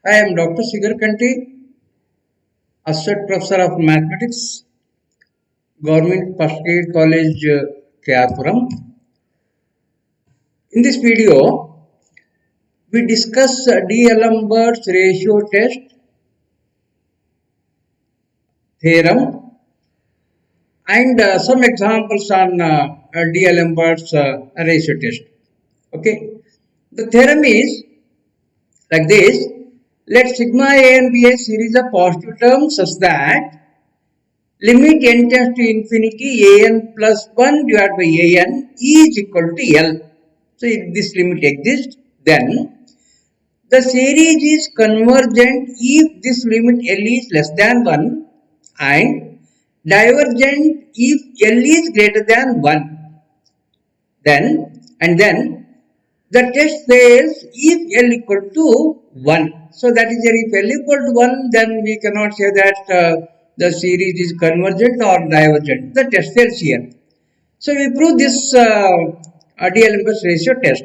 I am Dr. Shigar Kanti, Associate Professor of Mathematics, Government First Grade College, Kayapuram. In this video, we discuss D'Alembert's ratio test theorem and some examples on D'Alembert's ratio test. Okay, the theorem is like this. Let sigma a and be a series of positive terms such that limit n tends to infinity an plus 1 divided by an is equal to L. So, if this limit exists, then the series is convergent if this limit L is less than 1 and divergent if L is greater than 1. Then the test fails if L equal to 1. So, that is if L equal to 1, then we cannot say that the series is convergent or divergent. The test fails here. So, we prove this D'Alembert's ratio test.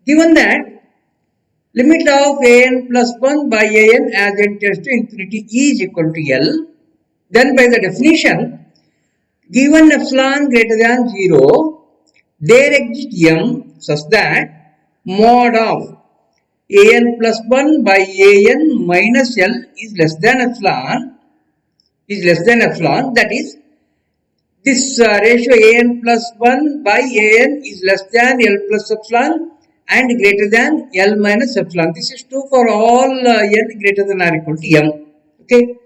Given that limit of an plus 1 by an as n tends to infinity is equal to L, then by the definition, given epsilon greater than 0, there exists M such that mod of an plus 1 by an minus L is less than epsilon, that is, this ratio an plus 1 by an is less than L plus epsilon and greater than L minus epsilon. This is true for all n greater than or equal to M. Okay.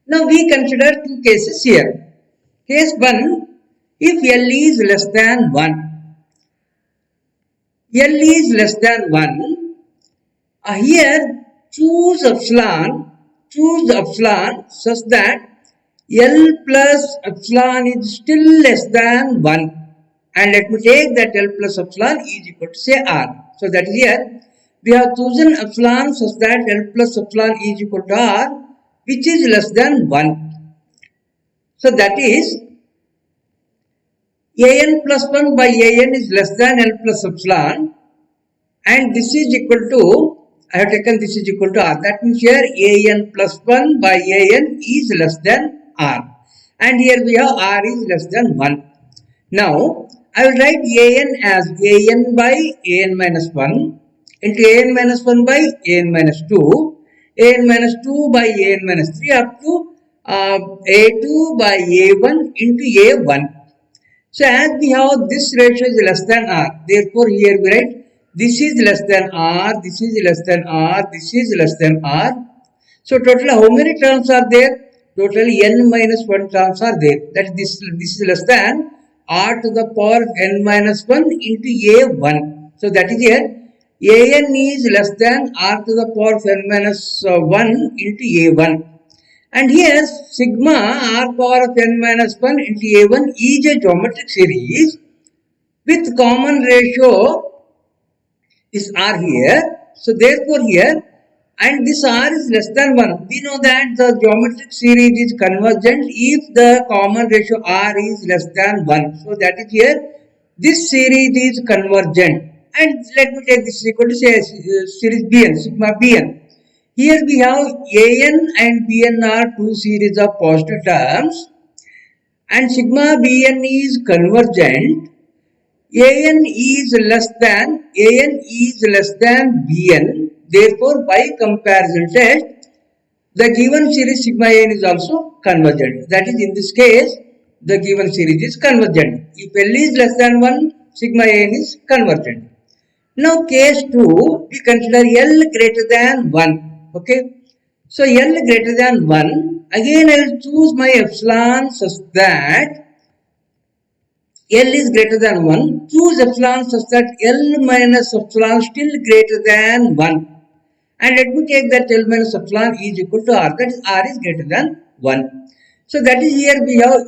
Now we consider two cases here. Case 1, if L is less than 1. L is less than 1. Here choose epsilon such that L plus epsilon is still less than 1. And let me take that L plus epsilon is equal to say R. So that is here we have chosen epsilon such that L plus epsilon is equal to R, which is less than 1. So that is an plus 1 by an is less than L plus epsilon, and this is equal to, I have taken this is equal to R. That means here an plus 1 by an is less than R, and here we have R is less than 1. Now I will write an as an by an minus 1 into an minus 1 by an minus 2, an minus 2 by an minus 3 up to a2 by a1 into a1. So as we have this ratio is less than R, therefore here we write this is less than R, this is less than R, this is less than R. So total how many terms are there? Totally n minus 1 terms are there. That is this is less than R to the power of n minus 1 into a1. So that is here an is less than R to the power of n minus 1 into a1. And here sigma R power of n minus 1 into a1 is a geometric series with common ratio is R here. So therefore here, and this R is less than 1. We know that the geometric series is convergent if the common ratio R is less than 1. So that is here, this series is convergent. And let me take this is equal to say series Bn, sigma Bn. Here we have an and bn are two series of positive terms, and sigma bn is convergent. An is less than bn. Therefore, by comparison test, the given series sigma n is also convergent. That is, in this case, the given series is convergent. If L is less than 1, sigma n is convergent. Now, case 2, we consider L greater than 1. Okay, so L greater than 1, again I will choose my epsilon such that L is greater than 1, choose epsilon such that L minus epsilon still greater than 1, and let me take that L minus epsilon is equal to R, that is R is greater than 1. So that is here we have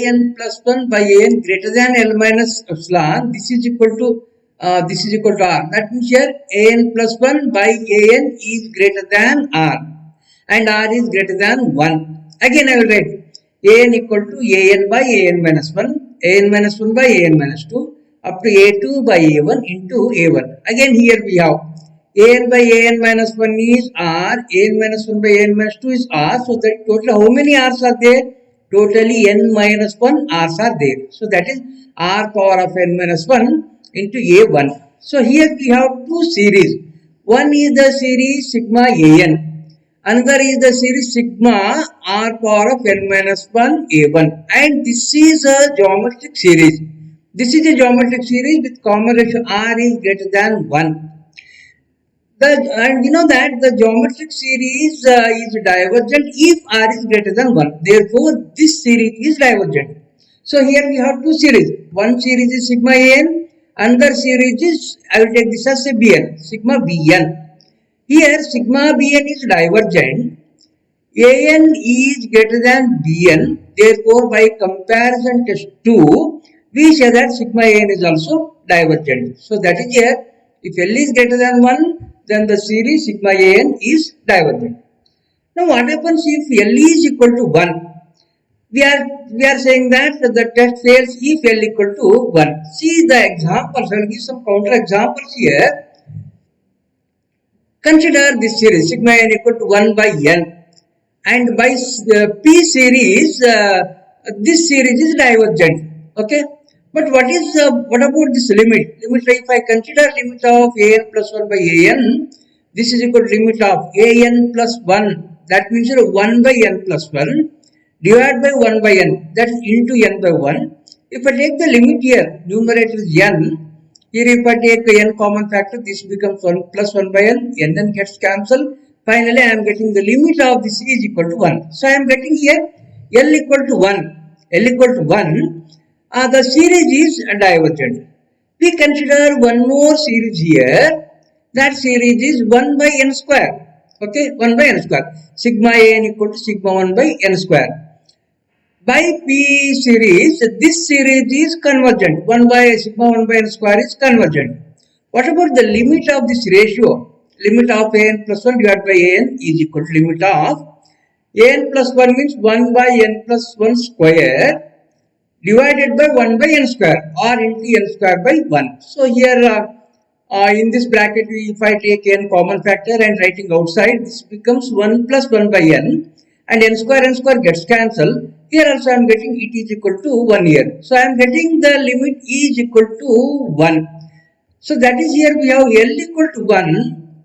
an plus 1 by an greater than L minus epsilon, this is equal to R. That means here an plus 1 by an is greater than R and R is greater than 1. Again I will write an equal to an by an minus 1, an minus 1 by an minus 2 up to a2 by a1 into a1. Again here we have an by an minus 1 is r, an minus 1 by an minus 2 is r. So that total how many r's are there? Totally n minus 1 r's are there. So that is r power of n minus 1 into a1. So here we have two series. One is the series sigma an. Another is the series sigma r power of n minus 1 a1. And this is a geometric series. This is a geometric series with common ratio r is greater than 1. And you know that the geometric series is divergent if r is greater than 1. Therefore, this series is divergent. So here we have two series. One series is sigma an, another series is, I will take this as a bn, sigma bn. Here sigma bn is divergent. An is greater than bn. Therefore, by comparison test 2, we say that sigma an is also divergent. So that is here. If L is greater than 1, then the series sigma an is divergent. Now what happens if L is equal to 1? We are saying that the test fails if L equal to 1. See the examples. I will give some counter examples here. Consider this series sigma n equal to 1 by n, and by P series this series is divergent. Okay. But what about this limit? Limit, if I consider limit of an plus 1 by an, this is equal to limit of an plus 1. That means 1 by n plus 1 divided by 1 by n. That is into n by 1. If I take the limit here, numerator is n. Here if I take n common factor, this becomes 1 plus 1 by n gets cancelled. Finally, I am getting the limit of this is equal to 1. So I am getting here L equal to 1. L equal to 1. The series is divergent. We consider one more series here. That series is 1 by n square. Okay, 1 by n square. Sigma an equal to sigma 1 by n square. By P series, this series is convergent. 1 by sigma 1 by n square is convergent. What about the limit of this ratio? Limit of an plus 1 divided by an is equal to limit of an plus 1 means 1 by n plus 1 square divided by 1 by n square or into n square by 1. So here in this bracket, if I take n common factor and writing outside, this becomes 1 plus 1 by n and n square gets cancelled. Here also I am getting it is equal to 1 here. So I am getting the limit is equal to 1. So that is here we have L equal to 1.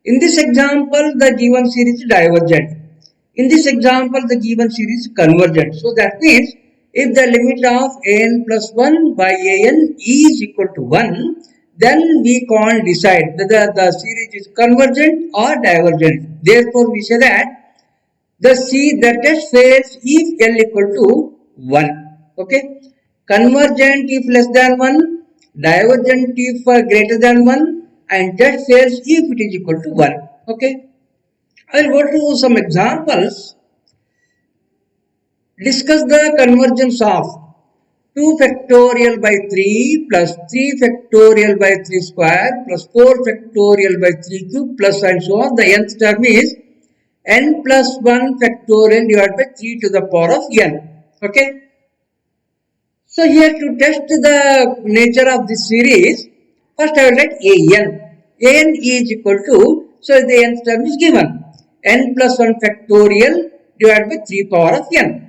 In this example, the given series is divergent. In this example, the given series is convergent. So that means if the limit of an plus 1 by an is equal to 1, then we can't decide whether the series is convergent or divergent. Therefore, we say that the test fails if L equal to 1. Okay. Convergent if less than 1, divergent if greater than 1, and test fails if it is equal to 1. Okay. I will go to some examples. Discuss the convergence of 2 factorial by 3 plus 3 factorial by 3 square plus 4 factorial by 3 cube plus and so on. The nth term is n plus 1 factorial divided by 3 to the power of n. Okay. So here to test the nature of this series, first I will write an. An is equal to, so the nth term is given, n plus 1 factorial divided by 3 power of n.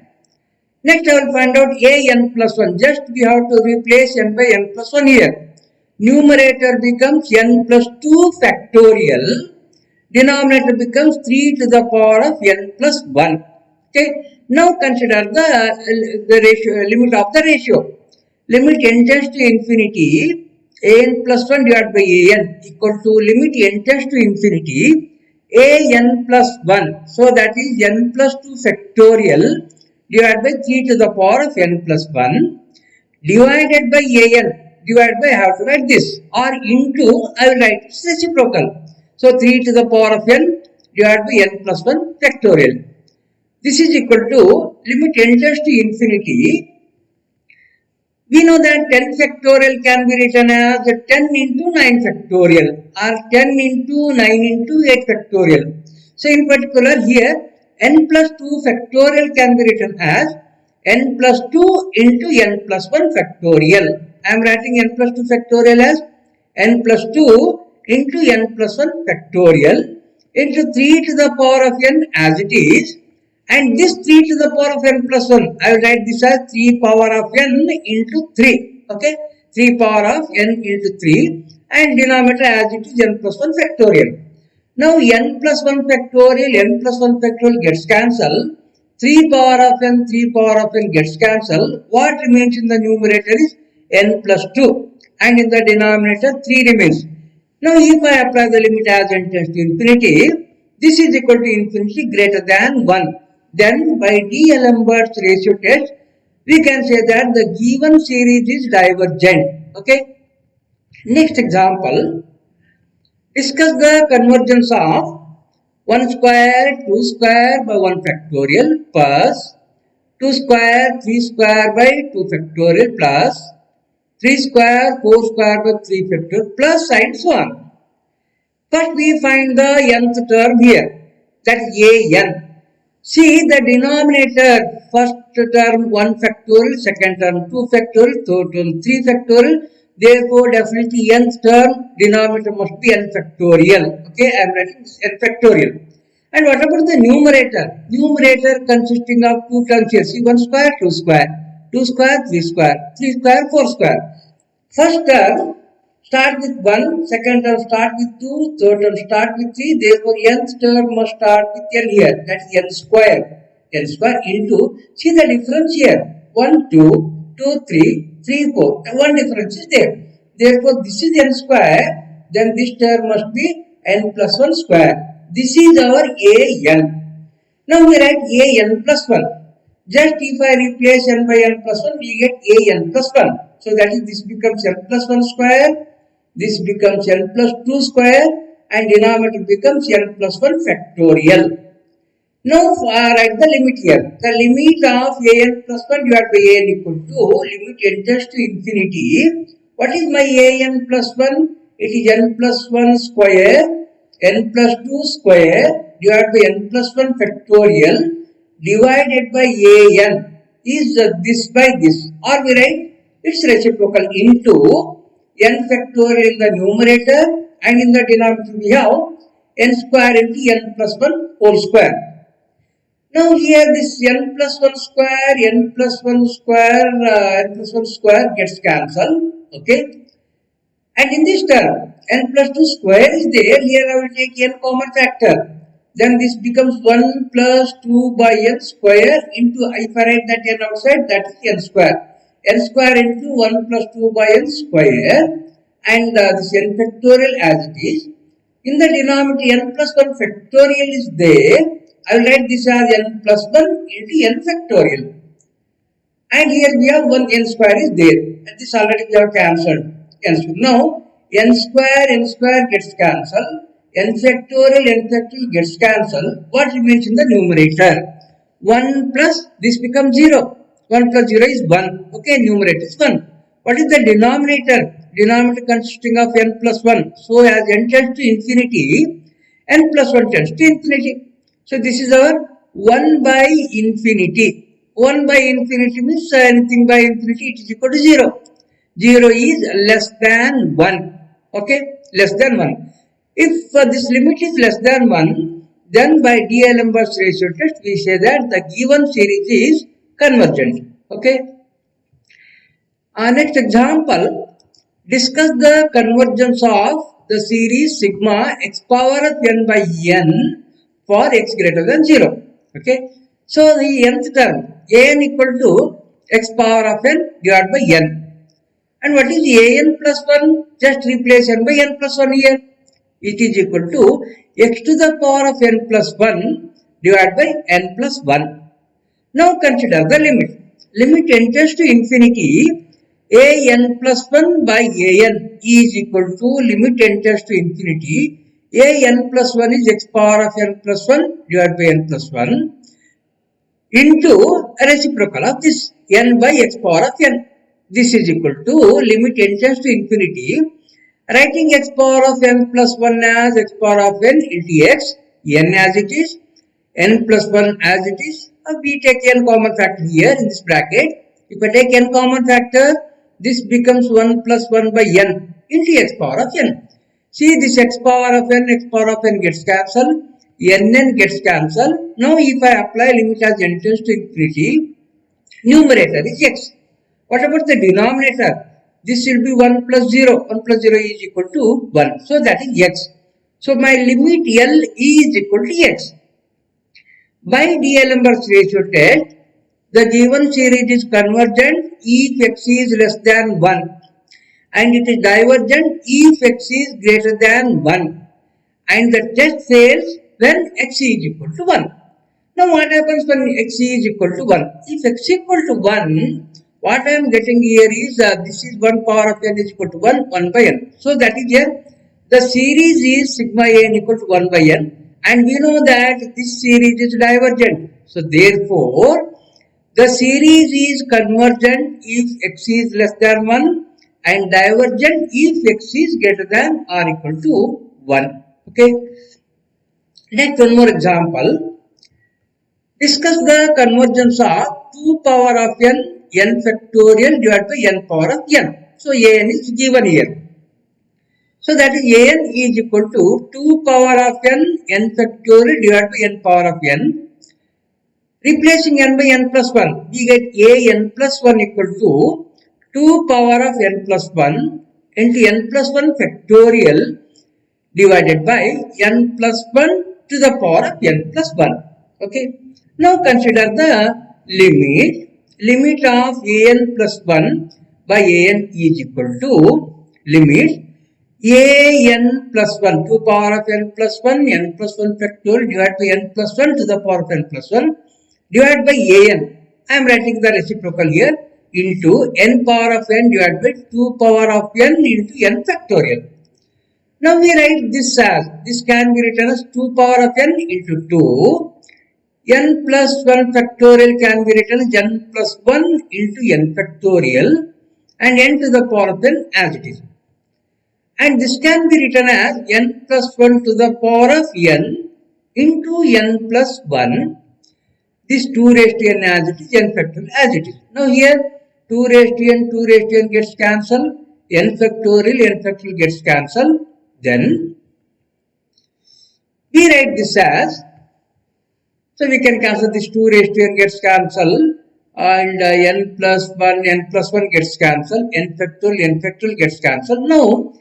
Next I will find out an plus 1. Just we have to replace n by n plus 1 here. Numerator becomes n plus 2 factorial. Denominator becomes 3 to the power of n plus 1. Okay. Now consider the ratio, limit of the ratio. Limit n tends to infinity, an plus 1 divided by an equal to limit n tends to infinity, an plus 1. So that is n plus 2 factorial divided by 3 to the power of n plus 1 divided by an, divided by, I have to write this, or into, I will write reciprocal. So 3 to the power of n divided by n plus 1 factorial. This is equal to limit n tends to infinity. We know that 10 factorial can be written as 10 into 9 factorial or 10 into 9 into 8 factorial. So in particular here, n plus 2 factorial can be written as n plus 2 into n plus 1 factorial. I am writing n plus 2 factorial as n plus 2 into n plus 1 factorial into 3 to the power of n as it is, and this 3 to the power of n plus 1, I will write this as 3 power of n into 3, okay, 3 power of n into 3, and denominator as it is n plus 1 factorial. Now n plus 1 factorial, n plus 1 factorial gets cancelled, 3 power of n, 3 power of n gets cancelled, what remains in the numerator is n plus 2, and in the denominator 3 remains. Now if I apply the limit as n tends to infinity, this is equal to infinity greater than 1. Then by D'Alembert's ratio test, we can say that the given series is divergent. Okay. Next example, discuss the convergence of 1 square, 2 square by 1 factorial plus 2 square, 3 square by 2 factorial plus 3 square, 4 square by 3 factorial plus and so on. First we find the nth term here, that is an. See the denominator, first term 1 factorial, second term 2 factorial, third term 3 factorial. Therefore, definitely nth term denominator must be n factorial. Okay, I am writing n factorial. And what about the numerator? Numerator consisting of 2 terms here. See 1 square, 2 square, 2 square, 3 square, 3 square, 4 square. First term start with 1, second term start with 2, third term start with 3. Therefore, nth term must start with n here. That is n square. N square into, see the difference here. 1, 2, 2, 3, 3, 4. One difference is there. Therefore, this is n square. Then this term must be n plus 1 square. This is our an. Now we write an plus 1. Just if I replace n by n plus 1, we get an plus 1. So that is, this becomes n plus 1 square. This becomes n plus 2 square. And denominator becomes n plus 1 factorial. Now write the limit here. The limit of an plus 1 divided by an equal to limit n tends to infinity. What is my an plus 1? It is n plus 1 square, n plus 2 square divided by n plus 1 factorial divided by an is this by this. Or we write its reciprocal into n factorial in the numerator, and in the denominator we have n square into n plus 1 whole square. Now here this n plus 1 square, n plus 1 square, n plus 1 square gets cancelled. Okay. And in this term, n plus 2 square is there. Here I will take n common factor. Then this becomes 1 plus 2 by n square into, if I write that n outside, that is n square. N square into 1 plus 2 by n square, and this n factorial as it is. In the denominator n plus 1 factorial is there. I will write this as n plus 1 into n factorial. And here we have 1 n square is there. And this already we have cancelled. Now, n square gets cancelled. N factorial gets cancelled. What remains in the numerator? 1 plus, this becomes 0. 1 plus 0 is 1. Okay, numerator is 1. What is the denominator? Denominator consisting of n plus 1. So, as n tends to infinity, n plus 1 tends to infinity. So, this is our 1 by infinity. 1 by infinity means anything by infinity, it is equal to 0. 0 is less than 1. Okay, less than 1. If this limit is less than 1, then by D'Alembert's ratio test, we say that the given series is convergent. Okay. Next example, discuss the convergence of the series sigma x power of n by n for x greater than 0. Okay. So the nth term, an equal to x power of n divided by n. And what is an plus 1? Just replace n by n plus 1 here. It is equal to x to the power of n plus 1 divided by n plus 1. Now consider the limit. Limit n tends to infinity. An plus 1 by an is equal to limit n tends to infinity. An plus 1 is x power of n plus 1 divided by n plus 1 into a reciprocal of this n by x power of n. This is equal to limit n tends to infinity. Writing x power of n plus 1 as x power of n into x, n as it is, n plus 1 as it is. We take n common factor here in this bracket. If I take n common factor, this becomes 1 plus 1 by n into x power of n. See, this x power of n gets cancelled, nn gets cancelled. Now, if I apply limit as n tends to infinity, numerator is x. What about the denominator? This will be 1 plus 0. 1 plus 0 is equal to 1. So, that is x. So, my limit L is equal to x. By D'Alembert ratio test, the given series is convergent if x is less than 1 and it is divergent if x is greater than 1 and the test fails when x is equal to 1. Now what happens when x is equal to 1? If x is equal to 1, what I am getting here is this is 1 power of n is equal to 1 by n. So that is here the series is sigma n equal to 1 by n and we know that this series is divergent. So therefore the series is convergent if x is less than 1 and divergent if x is greater than or equal to 1. Okay. Next one more example. Discuss the convergence of 2 power of n factorial divided by n power of n. So an is given here. So that is an is equal to 2 power of n factorial divided by n power of n. Replacing n by n plus 1, we get an plus 1 equal to 2 power of n plus 1 into n plus 1 factorial divided by n plus 1 to the power of n plus 1. Okay. Now consider the limit of an plus 1 by an is equal to limit an plus 1, 2 power of n plus 1, n plus 1 factorial divided by n plus 1 to the power of n plus 1 divided by an. I am writing the reciprocal here into n power of n divided by 2 power of n into n factorial. Now we write this as, this can be written as 2 power of n into 2. N plus 1 factorial can be written as n plus 1 into n factorial and n to the power of n as it is. And this can be written as n plus 1 to the power of n into n plus 1. This 2 raised to n as it is, n factorial as it is. Now here 2 raised to n gets cancelled, n factorial gets cancelled. Then we write this as, so we can cancel this 2 raised to n gets cancelled and n plus 1 gets cancelled, n factorial gets cancelled. Now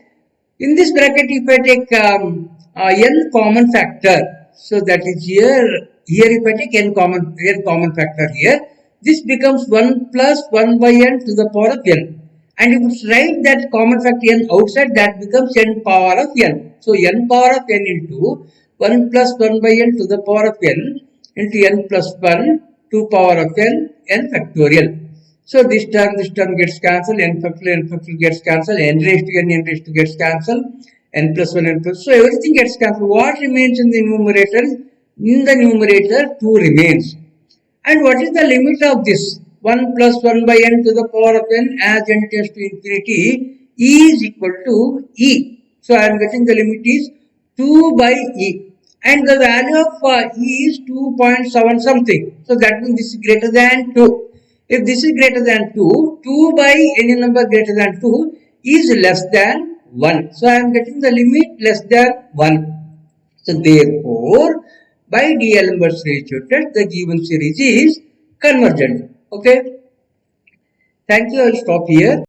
in this bracket if I take n common factor, so that is here if I take n common factor here, this becomes 1 plus 1 by n to the power of n. And if you write that common factor n outside, that becomes n power of n. So n power of n into 1 plus 1 by n to the power of n into n plus 1 2 power of n factorial. So this term gets cancelled, n factorial gets cancelled, n raised to gets cancelled, n plus 1, n plus. So everything gets cancelled. What remains in the numerator? In the numerator 2 remains. And what is the limit of this? 1 plus 1 by n to the power of n as n tends to infinity is equal to e. So I am getting the limit is 2 by e. And the value of e is 2.7 something. So that means this is greater than 2. If this is greater than 2, 2 by any number greater than 2 is less than 1. So I am getting the limit less than 1. So therefore, by D'Alembert's ratio test, the given series is convergent. Okay. Thank you. I will stop here.